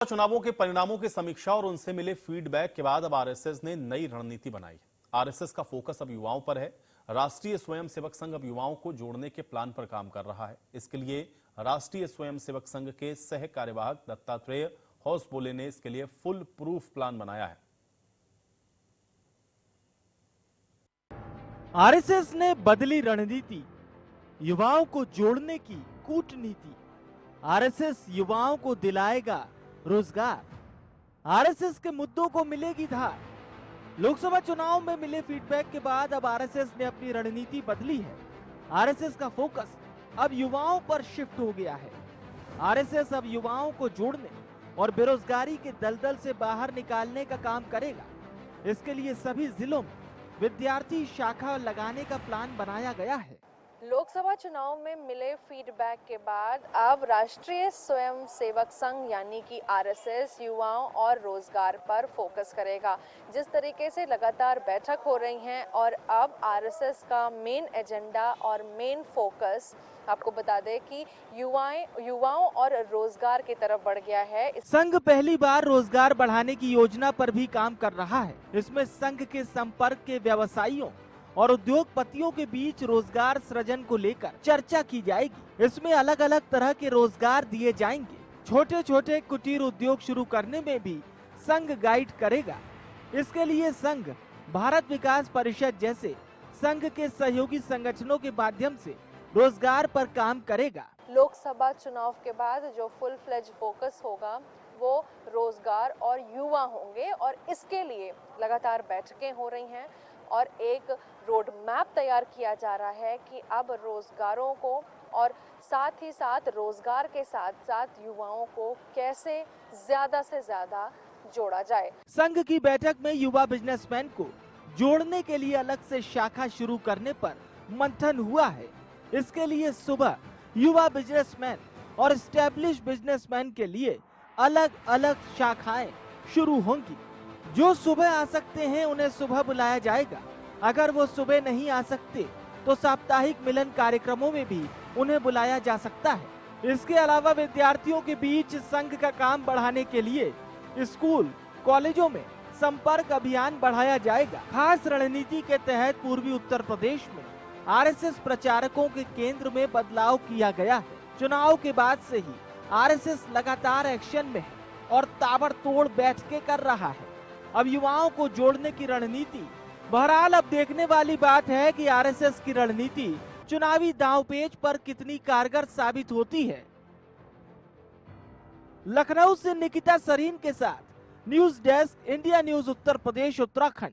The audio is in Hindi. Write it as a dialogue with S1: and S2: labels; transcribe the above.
S1: चुनावों के परिणामों की समीक्षा और उनसे मिले फीडबैक के बाद अब आरएसएस ने नई रणनीति बनाई है। आरएसएस का फोकस अब युवाओं पर है। राष्ट्रीय स्वयंसेवक संघ अब युवाओं को जोड़ने के प्लान पर काम कर रहा है। इसके लिए राष्ट्रीय स्वयंसेवक संघ के सह कार्यवाहक दत्तात्रेय होसबोले ने इसके लिए फुल प्रूफ प्लान बनाया है।
S2: आरएसएस ने बदली रणनीति, युवाओं को जोड़ने की कूटनीति। आरएसएस युवाओं को दिलाएगा रोजगार। आरएसएस के मुद्दों को मिलेगी धार। लोकसभा चुनाव में मिले फीडबैक के बाद अब आरएसएस ने अपनी रणनीति बदली है। आरएसएस का फोकस अब युवाओं पर शिफ्ट हो गया है। आरएसएस अब युवाओं को जोड़ने और बेरोजगारी के दलदल से बाहर निकालने का काम करेगा। इसके लिए सभी जिलों में विद्यार्थी शाखा लगाने का प्लान बनाया गया है।
S3: लोकसभा चुनाव में मिले फीडबैक के बाद अब राष्ट्रीय स्वयंसेवक संघ यानी कि आरएसएस युवाओं और रोजगार पर फोकस करेगा। जिस तरीके से लगातार बैठक हो रही हैं और अब आरएसएस का मेन एजेंडा और मेन फोकस आपको बता दें कि युवाओं और रोजगार की तरफ बढ़ गया है।
S2: संघ पहली बार रोजगार बढ़ाने की योजना पर भी काम कर रहा है। इसमें संघ के संपर्क के व्यवसायियों और उद्योगपतियों के बीच रोजगार सृजन को लेकर चर्चा की जाएगी। इसमें अलग अलग तरह के रोजगार दिए जाएंगे। छोटे छोटे कुटीर उद्योग शुरू करने में भी संघ गाइड करेगा। इसके लिए संघ भारत विकास परिषद जैसे संघ के सहयोगी संगठनों के माध्यम से रोजगार पर काम करेगा।
S3: लोकसभा चुनाव के बाद जो फुल फ्लेज फोकस होगा वो रोजगार और युवा होंगे और इसके लिए लगातार बैठकें हो रही हैं और एक रोड मैप तैयार किया जा रहा है कि अब रोजगारों को और साथ ही साथ रोजगार के साथ साथ युवाओं को कैसे ज्यादा से ज्यादा जोड़ा जाए।
S2: संघ की बैठक में युवा बिजनेसमैन को जोड़ने के लिए अलग से शाखा शुरू करने पर मंथन हुआ है। इसके लिए सुबह युवा बिजनेसमैन और एस्टैब्लिश बिजनेसमैन के लिए अलग अलग शाखाएं शुरू होंगी। जो सुबह आ सकते हैं उन्हें सुबह बुलाया जाएगा। अगर वो सुबह नहीं आ सकते तो साप्ताहिक मिलन कार्यक्रमों में भी उन्हें बुलाया जा सकता है। इसके अलावा विद्यार्थियों के बीच संघ का काम बढ़ाने के लिए स्कूल कॉलेजों में संपर्क अभियान बढ़ाया जाएगा। खास रणनीति के तहत पूर्वी उत्तर प्रदेश में आरएसएस प्रचारकों के केंद्र में बदलाव किया गया है। चुनाव के बाद से ही आरएसएस लगातार एक्शन में है और ताबड़तोड़ बैठकें कर रहा है। अब युवाओं को जोड़ने की रणनीति। बहरहाल अब देखने वाली बात है कि आरएसएस की रणनीति चुनावी दांवपेच पर कितनी कारगर साबित होती है। लखनऊ से निकिता सरीन के साथ news desk, India news Uttar Pradesh Uttarakhand.